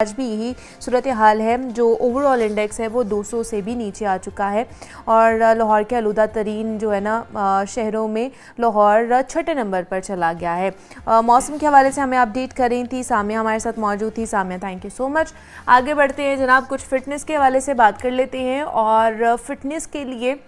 आज भी यही सूरत हाल है। जो ओवरऑल इंडेक्स है वो 200 से भी नीचे आ चुका है और लाहौर के आलूदा तरीन जो है ना शहरों में लाहौर छठे नंबर पर चला गया है। मौसम के हवाले से हमें अपडेट कर रही थी सामिया, हमारे साथ मौजूद थी। Samiya, thank you so much. आगे बढ़ते हैं जनाब, कुछ फ़िटनेस के हवाले से बात कर लेते हैं। और फ़िटनेस के लिए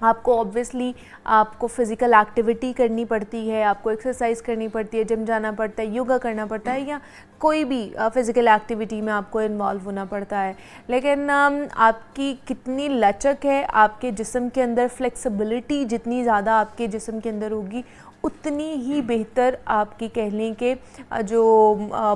आपको ऑब्वियसली आपको फ़िज़िकल एक्टिविटी करनी पड़ती है, आपको एक्सरसाइज करनी पड़ती है, जिम जाना पड़ता है, योगा करना पड़ता है या कोई भी फ़िज़िकल एक्टिविटी में आपको इन्वॉल्व होना पड़ता है। लेकिन आपकी कितनी लचक है, आपके जिस्म के अंदर फ्लेक्सिबिलिटी जितनी ज़्यादा आपके जिस्म के अंदर होगी उतनी ही बेहतर आपकी कह लें कि जो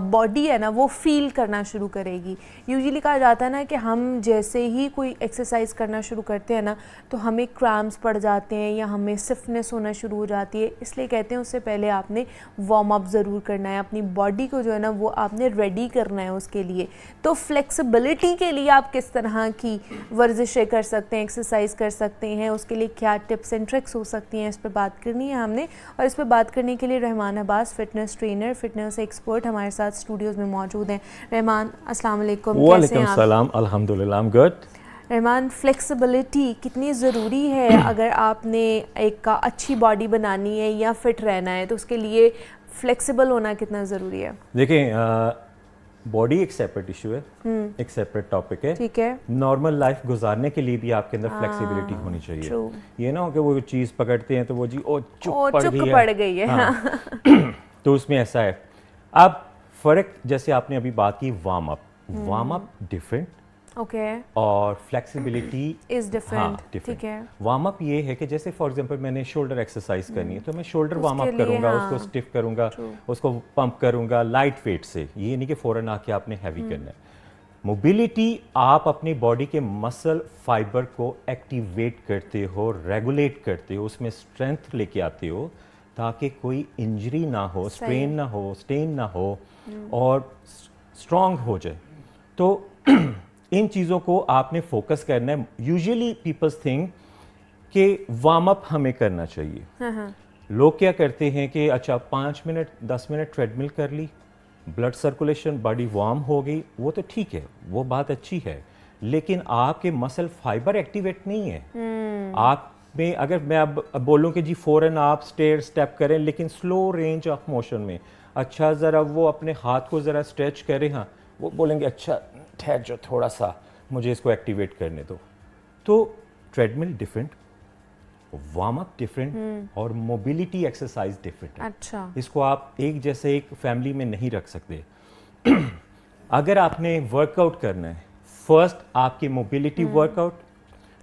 बॉडी है ना वो फ़ील करना शुरू करेगी। यूजुअली कहा जाता है ना कि हम जैसे ही कोई एक्सरसाइज करना शुरू करते हैं ना तो हमें क्रैम्प्स पड़ जाते हैं या हमें स्टिफनेस होना शुरू हो जाती है। इसलिए कहते हैं उससे पहले आपने वार्म अप ज़रूर करना है, अपनी बॉडी को जो है ना वो आपने रेडी करना है उसके लिए। तो फ्लेक्सिबिलिटी के लिए आप किस तरह की वर्जिशें कर सकते हैं, एक्सरसाइज कर सकते हैं, उसके लिए क्या टिप्स एंड ट्रिक्स हो सकती हैं, इस पर बात करनी है हमने। और इस पर बात करने के लिए Rahman Abbas, fitness trainer, fitness expert हमारे साथ स्टूडियोज़ में मौजूद हैं। रहमान, अस्सलाम वालेकुम। वालेकुम सलाम, अल्हम्दुलिल्लाह, I am good. Rahman, flexibility कितनी ज़रूरी है अगर आपने एक अच्छी बॉडी बनानी है या फिट रहना है, तो उसके लिए फ्लेक्सिबल होना कितना ज़रूरी है? देखें, बॉडी एक सेपरेट इशू है, एक सेपरेट टॉपिक है। ठीक है। नॉर्मल लाइफ गुजारने के लिए भी आपके अंदर फ्लेक्सिबिलिटी होनी चाहिए। true। ये ना हो कि वो चीज़ पकड़ते हैं तो वो जी चुप पड़ गई है। हाँ। तो उसमें ऐसा है। अब फ़र्क जैसे आपने अभी बात की वार्म अप डिफरेंट ओके और फ्लेक्सिबिलिटी इज डिफरेंट। ठीक है। वार्म अप ये है कि जैसे फॉर एग्जांपल मैंने शोल्डर एक्सरसाइज करनी है तो मैं शोल्डर वार्म अप करूंगा, उसको स्टिफ करूंगा, उसको पंप करूंगा लाइट वेट से। ये नहीं कि फौरन आके आपने हैवी करना है। मोबिलिटी, आप अपनी बॉडी के मसल फाइबर को एक्टिवेट करते हो, रेगुलेट करते हो, उसमें स्ट्रेंथ लेके आते हो ताकि कोई इंजरी ना हो, स्ट्रेन ना हो, स्टेन ना हो और स्ट्रॉन्ग हो जाए। तो इन चीज़ों को आपने फोकस करना है। यूजुअली पीपल्स थिंक कि वार्म अप हमें करना चाहिए। लोग क्या करते हैं कि अच्छा 5 मिनट 10 मिनट ट्रेडमिल कर ली, ब्लड सर्कुलेशन, बॉडी वार्म हो गई, वो तो ठीक है, वो बात अच्छी है। लेकिन आपके मसल फाइबर एक्टिवेट नहीं है। आप में अगर मैं अब बोलूं कि जी फौरन आप स्टेप करें लेकिन स्लो रेंज ऑफ मोशन में, अच्छा ज़रा वो अपने हाथ को ज़रा स्ट्रेच करें, हाँ वो बोलेंगे अच्छा ठहर जो थोड़ा सा, मुझे इसको एक्टिवेट करने दो। तो treadmill different, warm up different और मोबिलिटी एक्सरसाइज डिफरेंट है। अच्छा। इसको आप एक जैसे एक फैमिली में नहीं रख सकते। अगर आपने वर्कआउट करना है, फर्स्ट आपकी मोबिलिटी वर्कआउट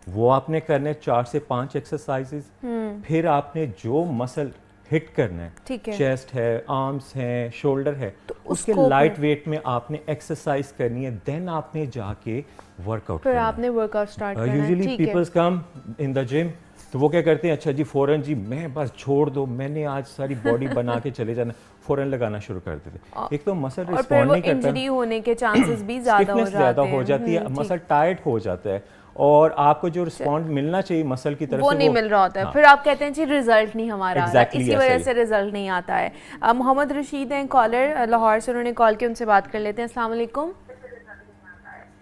वो आपने करना है 4 से 5 एक्सरसाइजेज। फिर आपने जो मसल हिट करना है, चेस्ट है, आर्म्स हैं, शोल्डर है, तो उसके लाइट वेट में आपने एक्सरसाइज करनी है। देन आपने जाके वर्कआउट फिर आपने वर्कआउट स्टार्ट करना है। Usually peoples come in the gym, तो वो क्या करते हैं, अच्छा जी फौरन जी मैं बस छोड़ दो, मैंने आज सारी बॉडी बना के चले जाना, फौरन लगाना शुरू कर देते। एक तो मसल रिस्पॉन्ड नहीं करता, इंजरी होने के चांसेस भी ज़्यादा हो जाती है, मसल टायर्ड हो जाता है और आपको जो रिस्पॉन्ड मिलना चाहिए मसल की तरफ वो से नहीं मिल रहा होता है। फिर आप कहते हैं जी रिजल्ट नहीं हमारा आ रहा, इसी वजह से रिजल्ट नहीं आता है। मोहम्मद रशीद हैं कॉलर लाहौर से, उन्होंने कॉल किया, उनसे बात कर लेते हैं। अस्सलाम वालेकुम।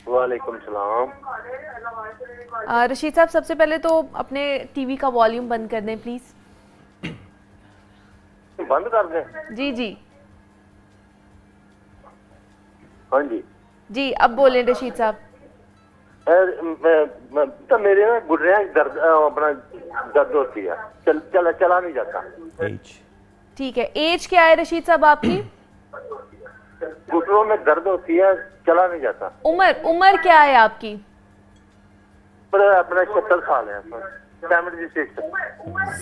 वालेकुम सलाम। रशीद साहब, सबसे पहले तो अपने टीवी का वॉल्यूम बंद कर दें प्लीज। बंद कर दें? जी जी हाँ जी जी, अब बोलें रशीद साहब। तो मेरे ना घुटने दर्द अपना दर्द होती है, चला नहीं जाता। ठीक है, एज क्या है रशीद साहब आपकी? घुटनों में दर्द होती है, चला नहीं जाता। उम्र क्या है आपकी? अपना 76 साल है,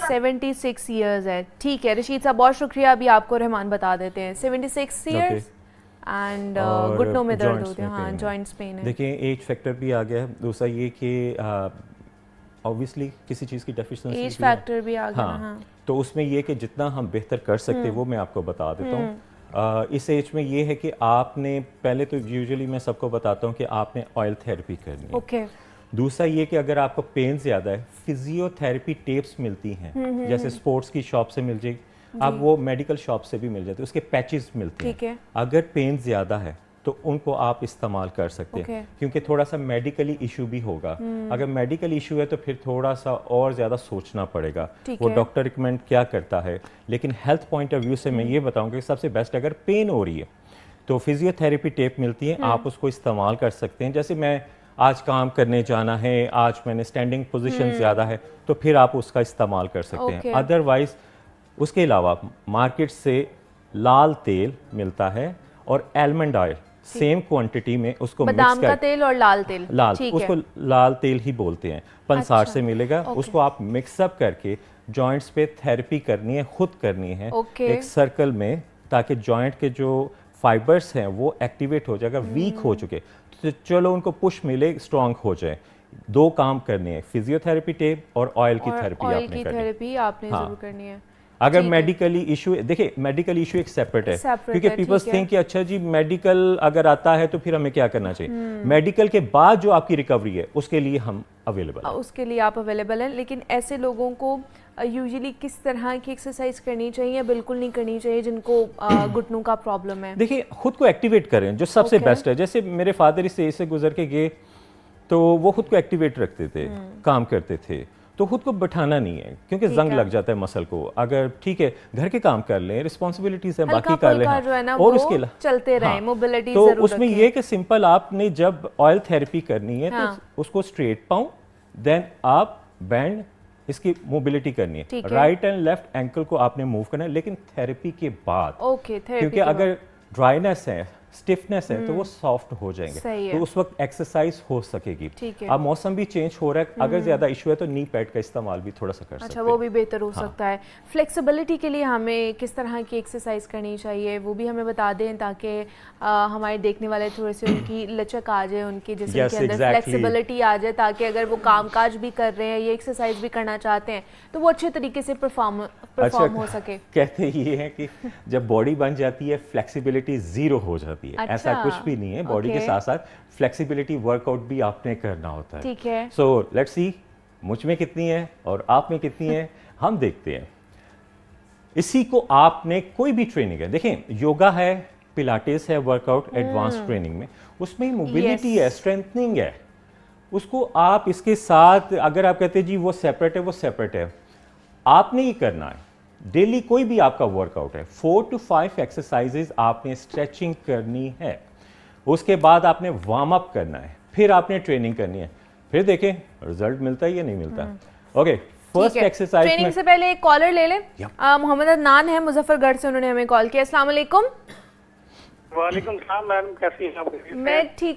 76 ईयर्स है। ठीक है रशीद साहब, बहुत शुक्रिया। अभी आपको रहमान बता देते हैं। 76 ईयर्स एंड घुटनों में दर्द होते हैं, हाँ जॉइंट्स पेन है। देखिए एज फैक्टर भी आ गया है। दूसरा ये कि ऑब्वियसली किसी चीज़ की डेफिशिएंसी, एज फैक्टर भी आ गया। हाँ। तो उसमें ये कि जितना हम बेहतर कर सकते हैं वो मैं आपको बता देता हूँ। इस एज में ये है कि आपने पहले तो यूजुअली मैं सबको बताता हूँ कि आपने ऑयल थेरेपी करनी है। ओके। दूसरा ये कि अगर आपको पेन ज़्यादा है, फिजियोथेरेपी टेप्स मिलती हैं, जैसे स्पोर्ट्स की शॉप से मिल जाएगी, अब वो मेडिकल शॉप से भी मिल जाती है, उसके पैचेस मिलते हैं। अगर पेन ज़्यादा है तो उनको आप इस्तेमाल कर सकते हैं Okay. क्योंकि थोड़ा सा मेडिकली इशू भी होगा। अगर मेडिकल इशू है तो फिर थोड़ा सा और ज़्यादा सोचना पड़ेगा ठीक वो है। डॉक्टर रिकमेंड क्या करता है। लेकिन हेल्थ पॉइंट ऑफ व्यू से मैं ये बताऊंगा कि सबसे बेस्ट अगर पेन हो रही है तो फिजियोथेरेपी टेप मिलती है, आप उसको इस्तेमाल कर सकते हैं। जैसे मैं आज काम करने जाना है, आज मैंने स्टैंडिंग पोजीशन ज़्यादा है, तो फिर आप उसका इस्तेमाल कर सकते हैं। Okay. अदरवाइज उसके अलावा मार्केट से लाल तेल मिलता है और आलमंड ऑयल सेम क्वांटिटी में उसको मिक्स बादाम का कर तेल और लाल तेल, लाल ठीक उसको है। लाल तेल ही बोलते हैं, पंसार अच्छा, से मिलेगा। ओके। उसको आप मिक्सअप करके जॉइंट्स पे थेरेपी करनी है, खुद करनी है ओके। एक सर्कल में, ताकि जॉइंट के जो फाइबर्स हैं वो एक्टिवेट हो जाएगा। वीक हो चुके तो चलो उनको पुश मिले, स्ट्रांग हो जाए। दो काम करने हैं, फिजियोथेरेपी टेप और ऑयल की और थेरेपी ऑयल आपने की करनी है। थेरेपी आपने हाँ। जरूर करनी है। अगर ठीक है। मेडिकली इशू, देखिए मेडिकल इशू एक सेपरेट है Separate क्योंकि है, पीपल्स ठीक है। थिंक कि अच्छा जी मेडिकल अगर आता है तो फिर हमें क्या करना चाहिए। मेडिकल के बाद जो आपकी रिकवरी है उसके लिए हम अवेलेबल हैं। उसके लिए आप अवेलेबल हैं। लेकिन ऐसे लोगों को यूजुअली किस तरह की एक्सरसाइज करनी चाहिए या बिल्कुल नहीं करनी चाहिए जिनको घुटनों का प्रॉब्लम है? देखिए खुद को एक्टिवेट करें जो सबसे Okay. बेस्ट है। जैसे मेरे फादर इससे गुजर के गए तो वो खुद को एक्टिवेट रखते थे, काम करते थे, तो खुद को बैठाना नहीं है क्योंकि ठीक जंग है। लग जाता है मसल को। अगर ठीक है घर के काम कर लें, रिस्पॉन्सिबिलिटीज है बाकी हल्का कर लें, फुल्का हाँ। जो है ना और वो उसके अलावा चलते रहें, हाँ, मोबिलिटी तो जरूर उसमें रखें। ये कि सिंपल आपने जब ऑयल थेरेपी करनी है हाँ। तो उसको स्ट्रेट पाऊं, देन आप बैंड इसकी मोबिलिटी करनी है। ठीक है। राइट एंड लेफ्ट एंकल को आपने मूव करना है, लेकिन थेरेपी के बाद। ओके, थेरेपी क्योंकि के बाद। अगर ड्राइनेस है, स्टिफनेस है, तो वो सॉफ्ट हो जाएंगे, सही है। तो उस वक्त एक्सरसाइज हो सकेगी। ठीक है। अब मौसम भी चेंज हो रहा है, अगर ज्यादा इशू है तो नी पैड का इस्तेमाल भी थोड़ा सा कर सकते अच्छा, हैं। वो भी बेहतर हो सकता है। फ्लेक्सिबिलिटी के लिए हमें किस तरह की एक्सरसाइज करनी चाहिए वो भी हमें बता दें, ताकि हमारे देखने वाले थोड़े से उनकी लचक आ जाए, उनके जिस्म Yes, के अंदर exactly. फ्लेक्सिबिलिटी आ जाए, ताकि अगर वो कामकाज भी कर रहे हैं, ये एक्सरसाइज भी करना चाहते हैं, तो वो अच्छे तरीके से परफॉर्म हो सके। कहते ये है कि जब बॉडी बन जाती है फ्लेक्सिबिलिटी जीरो हो जाती है। अच्छा, ऐसा कुछ भी नहीं है, बॉडी के okay. साथ साथ फ्लेक्सिबिलिटी वर्कआउट भी आपने करना होता है। ठीक है। सो लेट्स सी मुझ में कितनी है और आप में कितनी है, हम देखते हैं। इसी को आपने कोई भी ट्रेनिंग है, देखें योगा है, पिलाटेस है, वर्कआउट एडवांस ट्रेनिंग में, उसमें मोबिलिटी है, स्ट्रेंथनिंग है। उसको आप इसके साथ अगर आप कहते हैं जी वो सेपरेट है, वो सेपरेट है, आपने ये करना है। डेली कोई भी आपका वर्कआउट है, 4 to 5 एक्सरसाइजेज आपने स्ट्रेचिंग करनी है, उसके बाद आपने वार्म अप करना है, फिर आपने ट्रेनिंग करनी है, फिर देखें रिजल्ट मिलता है या नहीं मिलता। ओके, फर्स्ट एक्सरसाइज ट्रेनिंग में से पहले एक कॉलर ले लें। मोहम्मद अदनान है मुजफ्फरगढ़ से, उन्होंने हमें कॉल किया। अस्सलाम वालेकुम। वालेकुम सलाम मैडम, कैसी हैं आप? मैं ठीक हूँ।